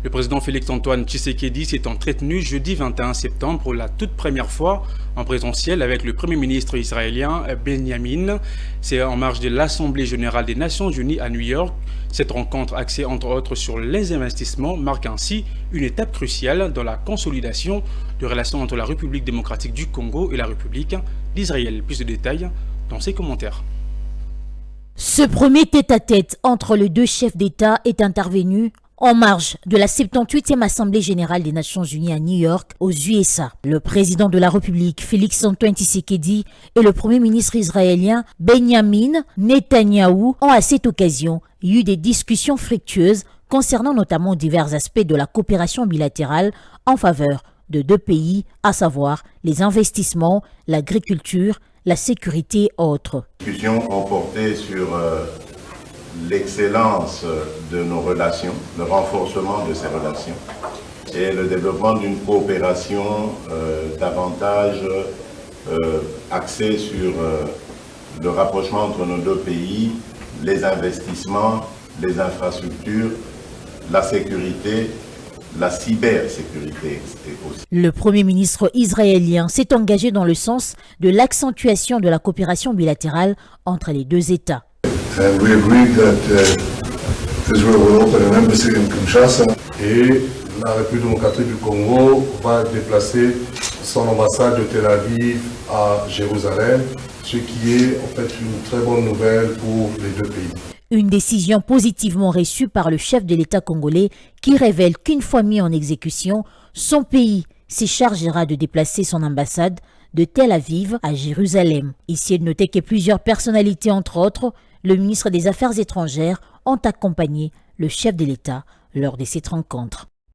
Le président Félix-Antoine Tshisekedi s'est entretenu jeudi 21 septembre pour la toute première fois en présentiel avec le Premier ministre israélien Benjamin. C'est en marge de l'Assemblée générale des Nations unies à New York. Cette rencontre axée entre autres sur les investissements marque ainsi une étape cruciale dans la consolidation de relations entre la République démocratique du Congo et la République d'Israël. Plus de détails dans ses commentaires. Ce premier tête-à-tête entre les deux chefs d'État est intervenu en marge de la 78e Assemblée générale des Nations unies à New York, aux USA. Le président de la République, Félix-Antoine Tshisekedi, et le premier ministre israélien, Benjamin Netanyahou, ont à cette occasion eu des discussions fructueuses concernant notamment divers aspects de la coopération bilatérale en faveur de deux pays, à savoir les investissements, l'agriculture, la sécurité et autres. Les discussions ont porté sur l'excellence de nos relations, le renforcement de ces relations et le développement d'une coopération davantage axée sur le rapprochement entre nos deux pays, les investissements, les infrastructures, la sécurité, la cybersécurité aussi. Le Premier ministre israélien s'est engagé dans le sens de l'accentuation de la coopération bilatérale entre les deux États. And we agreed that Israel will open an embassy in Kinshasa. Et la République démocratique du Congo va déplacer son ambassade de Tel Aviv à Jérusalem, ce qui est en fait une très bonne nouvelle pour les deux pays. Une décision positivement reçue par le chef de l'État congolais qui révèle qu'une fois mis en exécution, son pays se chargera de déplacer son ambassade de Tel Aviv à Jérusalem. Ici est de noter que plusieurs personnalités, entre autres, le ministre des Affaires étrangères, ont accompagné le chef de l'État lors de cette rencontre.